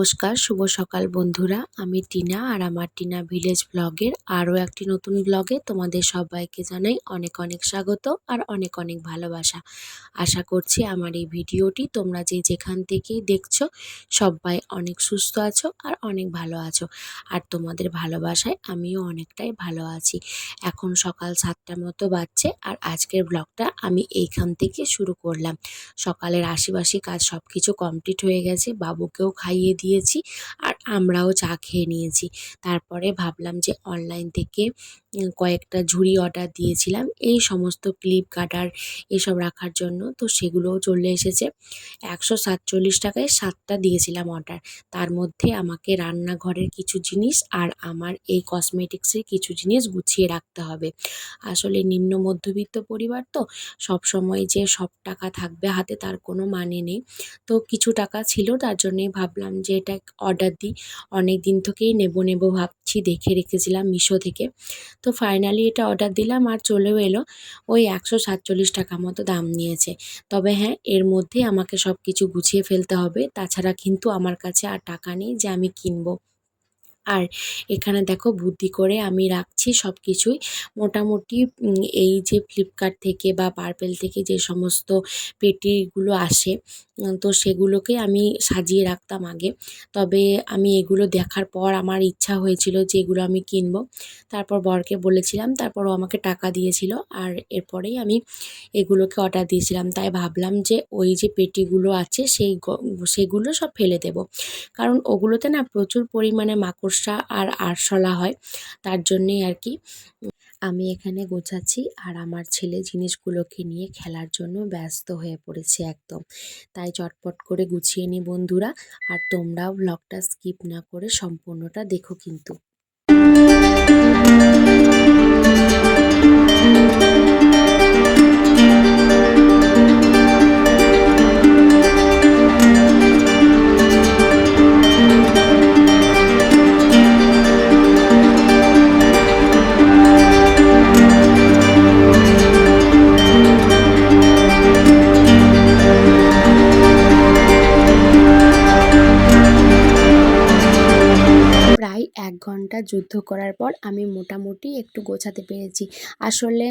নমস্কার, শুভ সকাল বন্ধুরা। আমি টিনা আর আমার টিনা ভিলেজ ব্লগের আরও একটি নতুন ব্লগে তোমাদের সবাইকে জানাই অনেক অনেক স্বাগত আর অনেক অনেক ভালোবাসা। আশা করছি আমার এই ভিডিওটি তোমরা যে যেখান থেকেই দেখছো সবাই অনেক সুস্থ আছো আর অনেক ভালো আছো। আর তোমাদের ভালোবাসায় আমিও অনেকটাই ভালো আছি। এখন সকাল 7টার মতো বাজছে আর আজকের ব্লগটা আমি এইখান থেকে শুরু করলাম। সকালের আশিবাসি কাজ সব কিছু কমপ্লিট হয়ে গেছে, বাবুকেও খাইয়ে দিয়েছি আর আমরাও চা খেয়ে নিয়েছি। তারপরে ভাবলাম যে অনলাইন থেকে কয়েকটা ঝুড়ি অর্ডার দিয়েছিলাম এই সমস্ত ক্লিপ গার্ডার এসব রাখার জন্য, তো সেগুলোও চলে এসেছে। 147 টাকায় 7টা দিয়েছিলাম অর্ডার। তার মধ্যে আমাকে রান্নাঘরের কিছু জিনিস আর আমার এই কসমেটিক্সের কিছু জিনিস গুছিয়ে রাখতে হবে। আসলে নিম্ন মধ্যবিত্ত পরিবার তো, সব সময় যে সব টাকা থাকবে হাতে তার কোনো মানে নেই। তো কিছু টাকা ছিল, তার জন্যই ভাবলাম যে এটা অর্ডার দিই। অনেক দিন থেকেই নেব ভাবছি, দেখে রেখেছিলাম মিশো থেকে। তো ফাইনালি এটা অর্ডার দিলাম আর চলেও এলো। ওই 147 টাকা মতো দাম নিয়েছে। তবে হ্যাঁ, এর মধ্যে আমাকে সব কিছু গুছিয়ে ফেলতে হবে, তাছাড়া কিন্তু আমার কাছে আর টাকা নেই যে আমি কিনবো। আর এখানে দেখো বুদ্ধি করে আমি রাখছি সব কিছুই। মোটামুটি এই যে ফ্লিপকার্ট থেকে বা পার্পেল থেকে যে সমস্ত পেটিগুলো আসে, তো সেগুলোকে আমি সাজিয়ে রাখতাম আগে। তবে আমি এগুলো দেখার পর আমার ইচ্ছা হয়েছিল যে এগুলো আমি কিনবো। তারপর বরকে বলেছিলাম, তারপর ও আমাকে টাকা দিয়েছিল আর এরপরেই আমি এগুলোকে অর্ডার দিয়েছিলাম। তাই ভাবলাম যে ওই যে পেটিগুলো আছে সেগুলো সব ফেলে দেবো, কারণ ওগুলোতে না প্রচুর পরিমাণে মাকড়সা আর আরশোলা হয়। তার জন্যেই আর কি আমি এখানে গোছাচ্ছি আর আমার ছেলে জিনিসগুলোকে নিয়ে খেলার জন্য ব্যস্ত হয়ে পড়েছে একদম। তাই চটপট করে গুছিয়ে নিই বন্ধুরা। আর তোমরাও ব্লগটা স্কিপ না করে সম্পূর্ণটা দেখো কিন্তু। প্রায় 1 ঘন্টা যুদ্ধ করার পর আমি মোটামুটি একটু গোছাতে পেরেছি। আসলে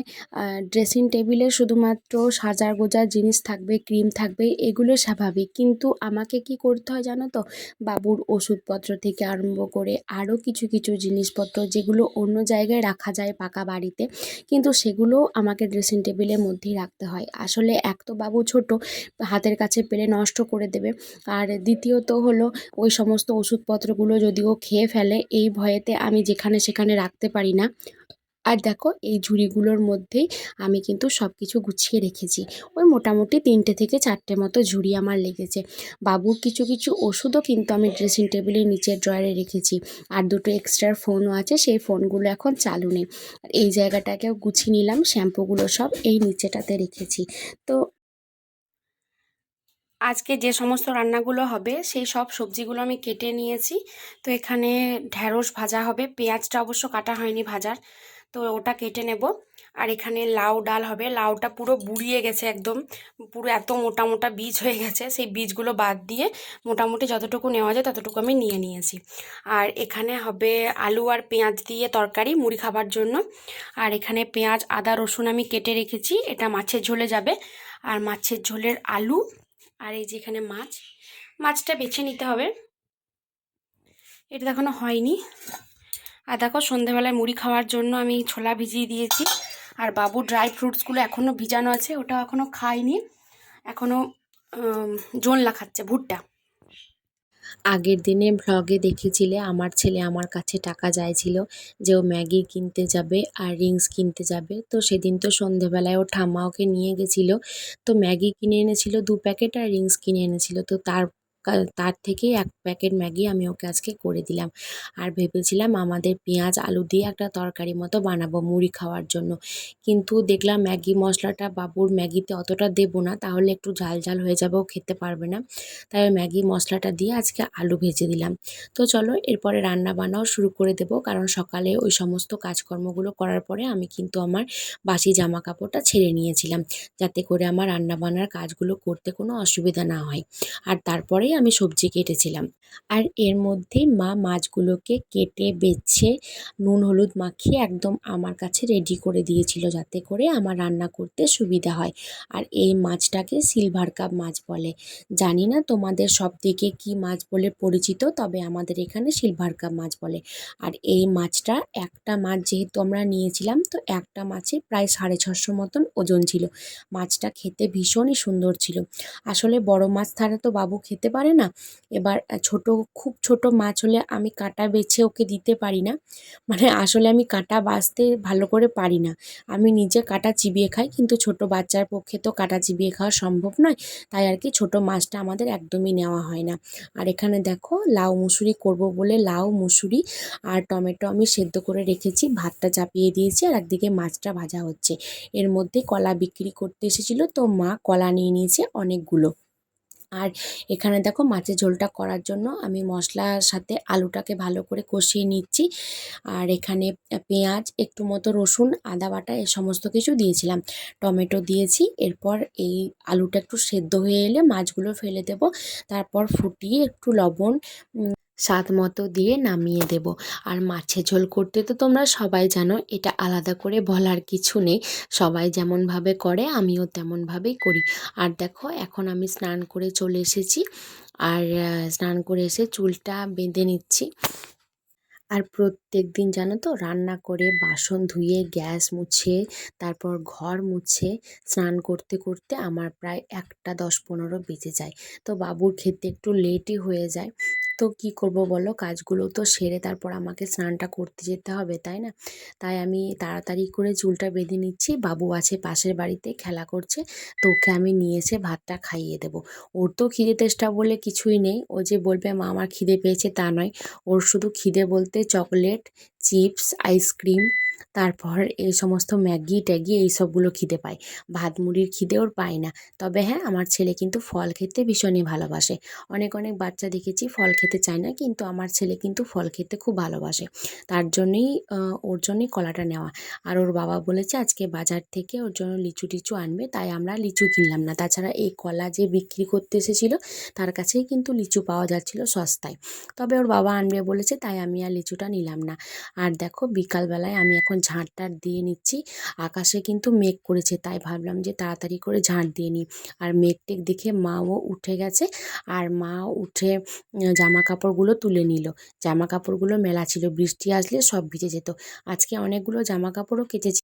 ড্রেসিং টেবিলে শুধুমাত্র সাজার গোজার জিনিস থাকবে, ক্রিম থাকবে, এগুলো স্বাভাবিক। কিন্তু আমাকে কি করতে হয় জানো তো? বাবুর ওষুধপত্র থেকে আরম্ভ করে আরও কিছু কিছু জিনিসপত্র যেগুলো অন্য জায়গায় রাখা যায় পাকা বাড়িতে, কিন্তু সেগুলোও আমাকে ড্রেসিং টেবিলের মধ্যেই রাখতে হয়। আসলে এক তো বাবু ছোট, হাতের কাছে পেলে নষ্ট করে দেবে, আর দ্বিতীয়ত হলো ওই সমস্ত ওষুধপত্রগুলো যদি ও খেয়ে ফেলে এই ভয়েতে আমি যেখানে সেখানে রাখতে পারি না। আর দেখো এই ঝুড়িগুলোর মধ্যেই আমি কিন্তু সব কিছু গুছিয়ে রেখেছি। ওই মোটামুটি 3টে থেকে 4টে মতো ঝুড়ি আমার লেগেছে। বাবুর কিছু কিছু ওষুধও কিন্তু আমি ড্রেসিং টেবিলের নিচের ড্রয়ারে রেখেছি। আর দুটো এক্সট্রা ফোনও আছে, সেই ফোনগুলো এখন চালু নেই। আর এই জায়গাটাকেও গুছিয়ে নিলাম, শ্যাম্পুগুলো সব এই নিচেটাতে রেখেছি। তো আজকে যে সমস্ত রান্নাগুলো হবে সেই সব সবজিগুলো আমি কেটে নিয়েছি। তো এখানে ঢ্যাঁড়স ভাজা হবে, পেঁয়াজটা অবশ্য কাটা হয়নি ভাজার, তো ওটা কেটে নেব। আর এখানে লাউ ডাল হবে, লাউটা পুরো বুড়িয়ে গেছে একদম, পুরো এত মোটা মোটা বীজ হয়ে গেছে, সেই বীজগুলো বাদ দিয়ে মোটামুটি যতটুকু নেওয়া যায় ততটুকু আমি নিয়ে নিয়েছি। আর এখানে হবে আলু আর পেঁয়াজ দিয়ে তরকারি মুড়ি খাবার জন্য। আর এখানে পেঁয়াজ আদা রসুন আমি কেটে রেখেছি, এটা মাছের ঝোলে যাবে। আর মাছের ঝোলের আলু, আর এই যে এখানে মাছটা বেছে নিতে হবে, এটা এখনো হয়নি। আর দেখো সন্ধেবেলায় মুড়ি খাওয়ার জন্য আমি ছোলা ভিজিয়ে দিয়েছি। আর বাবু ড্রাই ফ্রুটসগুলো এখনও ভিজানো আছে, ওটা এখনও খাইনি, এখনও জোনলা খাচ্ছে, ভুট্টা। আগের দিনে ভ্লগে দেখেছিলে আমার ছেলে আমার কাছে টাকা চাইছিল যে ও ম্যাগি কিনতে যাবে আর রিংস কিনতে যাবে। তো সেদিন তো সন্ধেবেলায় ও ঠাম্মা ওকে নিয়ে গেছিলো, তো ম্যাগি কিনে এনেছিল 2 প্যাকেট আর রিংস কিনে এনেছিল। তো তার থেকে 1 প্যাকেট ম্যাগি আমি ওকে আজকে করে দিলাম। আর ভেবেছিলাম আমাদের পেঁয়াজ আলু দিয়ে একটা তরকারি মতো বানাবো মুড়ি খাওয়ার জন্য, কিন্তু দেখলাম ম্যাগি মশলাটা বাবুর ম্যাগিতে অতটা দেবো না, তাহলে একটু ঝাল ঝাল হয়ে যাবে, ও খেতে পারবে না। তাই ম্যাগি মশলাটা দিয়ে আজকে আলু ভেজে দিলাম। তো চলো এরপরে রান্না বান্নাও শুরু করে দেবো, কারণ সকালে ওই সমস্ত কাজকর্মগুলো করার পরে আমি কিন্তু আমার বাসি জামা কাপড়টা ছেড়ে নিয়েছিলাম, যাতে করে আমার রান্না বান্নার কাজগুলো করতে কোনো অসুবিধা না হয়। আর তারপরেই আমি সবজি কেটেছিলাম। আর এর মধ্যেই মা মাছগুলোকে কেটে বেছে নুন হলুদ মাখিয়ে একদম আমার কাছে রেডি করে দিয়েছিল, যাতে করে আমার রান্না করতে সুবিধা হয়। আর এই মাছটাকে সিলভার কাপ মাছ বলে। জানি না তোমাদের সব দিকে কী মাছ বলে পরিচিত, তবে আমাদের এখানে সিলভার কাপ মাছ বলে। আর এই মাছটা, একটা মাছ যেহেতু আমরা নিয়েছিলাম, তো একটা মাছে প্রায় 650 মতন ওজন ছিল। মাছটা খেতে ভীষণই সুন্দর ছিল। আসলে বড় মাছ ছাড়া তো বাবু খেতে পারে না। এবার ছোট, খুব ছোট মাছ হলে আমি কাঁটা বেছে ওকে দিতে পারি না। মানে আসলে আমি কাঁটা বাছতে ভালো করে পারি না। আমি নিজে কাঁটা চিবিয়ে খাই, কিন্তু ছোট বাচ্চার পক্ষে তো কাঁটা চিবিয়ে খাওয়া সম্ভব নয়। তাই আর কি ছোট মাছটা আমাদের একদমই নেওয়া হয় না। আর এখানে দেখো লাউ মুসুরি করব বলে লাউ মুসুরি আর টমেটো আমি সেদ্ধ করে রেখেছি, ভাতটা চাপিয়ে দিয়েছি, আর একদিকে মাছটা ভাজা হচ্ছে। এর মধ্যে কলা বিক্রি করতে এসেছিলো, তো মা কলা নিয়ে নিয়েছে অনেকগুলো। আর এখানে দেখো মাছের ঝোলটা করার জন্য আমি মশলার সাথে আলুটাকে ভালো করে কষিয়ে নিচ্ছি। আর এখানে পেঁয়াজ, একটু মতো রসুন, আদা বাটা এ সমস্ত কিছু দিয়েছিলাম। টমেটো দিয়েছি। এরপর এই আলুটা একটু সেদ্ধ হয়ে এলে মাছগুলো ফেলে দেব। তারপর ফুটিয়ে একটু লবণ স্বাদ মতো দিয়ে নামিয়ে দেব। আর মাছের ঝোল করতে তো তোমরা সবাই জানো, এটা আলাদা করে বলার কিছু নেই। সবাই যেমনভাবে করে আমিও তেমনভাবেই করি। আর দেখো এখন আমি স্নান করে চলে এসেছি। আর স্নান করে এসে চুলটা বেঁধে নিচ্ছি। আর প্রত্যেক দিন জানো তো রান্না করে বাসন ধুয়ে গ্যাস মুছে তারপর ঘর মুছে স্নান করতে করতে আমার প্রায় 1:10-15 বেজে যায়। তো বাবুর খেতে একটু লেটই হয়ে যায়। তো কি করব বলো, কাজগুলো তো সেরে তারপর আমাকে স্নানটা করতে যেতে হবে, তাই না? তাই আমি তাড়াতাড়ি করে চুলটা বেঁধে নিচ্ছি। বাবু আছে পাশের বাড়িতে খেলা করছে, তো ওকে আমি নিয়ে এসে ভাতটা খাইয়ে দেবো। ওর তো খিদে তেষ্টা বলে কিছুই নেই। ও যে বলবে মা আমার খিদে পেয়েছে তা নয়। ওর শুধু খিদে বলতে চকলেট, চিপস, আইসক্রিম, তারপর এই সমস্ত ম্যাগি ট্যাগি এইসবগুলো খিদে পায়। ভাত মুড়ির খিদে ওর পায় না। তবে হ্যাঁ, আমার ছেলে কিন্তু ফল খেতে ভীষণই ভালোবাসে। অনেক অনেক বাচ্চা দেখেছি ফল খেতে চায় না, কিন্তু আমার ছেলে কিন্তু ফল খেতে খুব ভালোবাসে। তার জন্যই ওর জন্যই কলাটা নেওয়া। আর ওর বাবা বলেছে আজকে বাজার থেকে ওর জন্য লিচু টিচু আনবে, তাই আমরা লিচু কিনলাম না। তাছাড়া এই কলা যে বিক্রি করতে এসেছিলো তার কাছেই কিন্তু লিচু পাওয়া যাচ্ছিলো সস্তায়। তবে ওর বাবা আনবে বলেছে, তাই আমি আর লিচুটা নিলাম না। আর দেখো বিকালবেলায় আমি এখন ঝাঁট দিয়ে নিচ্ছি। আকাশে কিন্তু মেঘ করেছে, তাই ভাবলাম যে তাড়াতাড়ি করে ঝাঁট দিয়ে নিই। আর মেঘ টেঘ দেখে মাও উঠে গেছে। আর মা উঠে জামা কাপড়গুলো তুলে নিল। জামা কাপড়গুলো মেলা ছিল, বৃষ্টি আসলে সব ভিজে যেত। আজকে অনেকগুলো জামা কাপড়ও কেচেছি।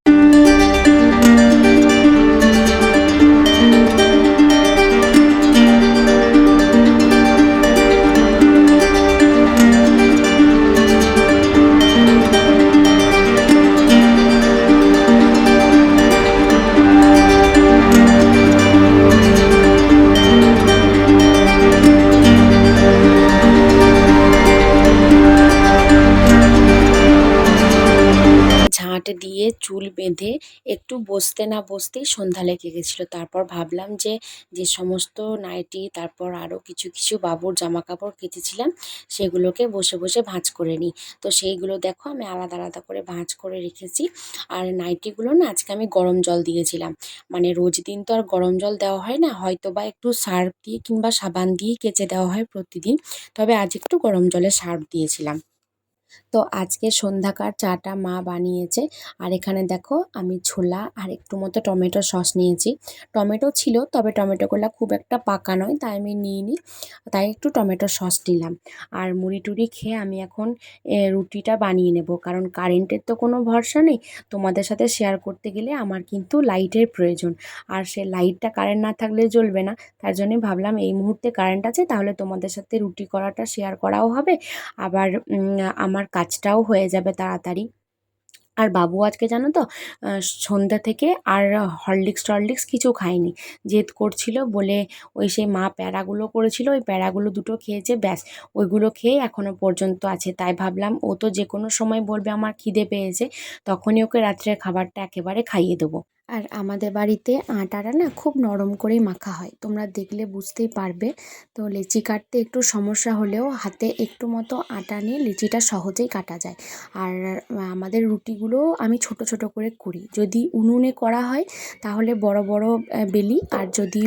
ঝাঁট দিয়ে চুল বেঁধে একটু বসতে না বসতেই সন্ধ্যা লেগে গেছিলো। তারপর ভাবলাম যে যে সমস্ত নাইটি, তারপর আরও কিছু কিছু বাবুর জামা কাপড় কেচেছিলাম সেগুলোকে বসে বসে ভাঁজ করে নিই। তো সেইগুলো দেখো আমি আলাদা আলাদা করে ভাঁজ করে রেখেছি। আর নাইটিগুলো না আজকে আমি গরম জল দিয়েছিলাম। মানে রোজ দিন তো আর গরম জল দেওয়া হয় না, হয়তো বা একটু সার্ফ দিয়ে কিংবা সাবান দিয়ে কেচে দেওয়া হয় প্রতিদিন। তবে আজ একটু গরম জলে সার্ফ দিয়েছিলাম। তো আজকে সন্ধ্যাকার চাটা মা বানিয়েছে। আর এখানে দেখো আমি ছোলা আর একটু মতো টমেটো সস নিয়েছি। টমেটো ছিল, তবে টমেটোগুলো খুব একটা পাকা নয়, তাই আমি নিইনি। তাই একটু টমেটো সস নিলাম। আর মুড়ি টুড়ি খেয়ে আমি এখন রুটিটা বানিয়ে নেব, কারণ কারেন্টের তো কোনো ভরসা নেই। তোমাদের সাথে শেয়ার করতে গেলে আমার কিন্তু লাইটের প্রয়োজন। আর সে লাইটটা কারেন্ট না থাকলে জ্বলবে না। তার জন্যই ভাবলাম এই মুহূর্তে কারেন্ট আছে, তাহলে তোমাদের সাথে রুটি করাটা শেয়ার করাও হবে। আবার আমার কাজটাও হয়ে যাবে তাড়াতাড়ি। আর বাবু আজকে জানো তো সন্ধ্যা থেকে আর হরলিক্স কিছু খায়নি। জেদ করছিল বলে ওই সেই মা প্যারাগুলো করেছিল, ওই প্যারাগুলো দুটো খেয়েছে, ব্যাস। ওইগুলো খেয়ে এখনো পর্যন্ত আছে। তাই ভাবলাম ও তো যে কোনো সময় বলবে আমার খিদে পেয়েছে, তখনই ওকে রাত্রের খাবারটা একেবারে খাইয়ে দেবো। আর আমাদের বাড়িতে আটাটা না খুব নরম করেই মাখা হয়, তোমরা দেখলে বুঝতেই পারবে। তো লেচি কাটতে একটু সমস্যা হলেও হাতে একটু মতো আটা নিয়ে লেচিটা সহজেই কাটা যায়। আর আমাদের রুটিগুলো আমি ছোট ছোট করে করি, যদি উনুনে করা হয় তাহলে বড় বড় বেলি, আর যদি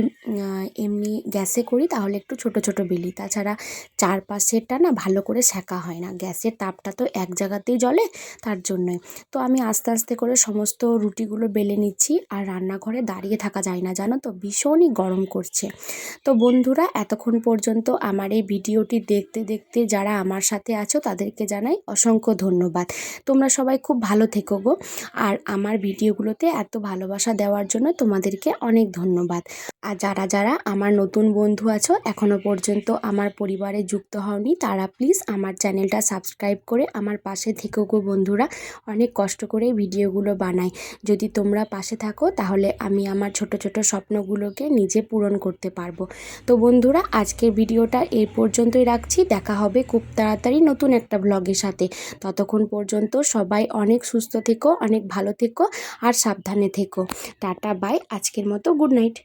এমনি গ্যাসে করি তাহলে একটু ছোট ছোট বেলি। তাছাড়া চারপাশেরটা না ভালো করে সেঁকা হয় না, গ্যাসের তাপটা তো এক জায়গাতেই জ্বলে, তার জন্যই। তো আমি আস্তে আস্তে করে সমস্ত রুটিগুলো বেলে নিচ্ছি। আর রান্নাঘরে দাঁড়িয়ে থাকা যায় না, জানো তো, ভীষণই গরম করছে। তো বন্ধুরা, এতক্ষণ পর্যন্ত আমার এই ভিডিওটি দেখতে দেখতে যারা আমার সাথে আছো তাদেরকে জানাই অসংখ্য ধন্যবাদ। তোমরা সবাই খুব ভালো থেকো গো। আর আমার ভিডিওগুলোতে এত ভালোবাসা দেওয়ার জন্য তোমাদেরকে অনেক ধন্যবাদ। আর যারা যারা আমার নতুন বন্ধু আছো, এখনও পর্যন্ত আমার পরিবারে যুক্ত হওনি, তারা প্লিজ আমার চ্যানেলটা সাবস্ক্রাইব করে আমার পাশে থেকো গো বন্ধুরা। অনেক কষ্ট করে ভিডিওগুলো বানাই, যদি তোমরা পাশে থাকো তাহলে আমি আমার ছোট ছোট স্বপ্নগুলোকে নিজে পূরণ করতে পারবো। তো বন্ধুরা, আজকের ভিডিওটা এই পর্যন্তই রাখছি, দেখা হবে খুব তাড়াতাড়ি নতুন একটা ব্লগের সাথে। ততক্ষণ পর্যন্ত সবাই অনেক সুস্থ থেকো, অনেক ভালো থেকো আর সাবধানে থেকো। টাটা বাই, আজকের মতো গুড নাইট।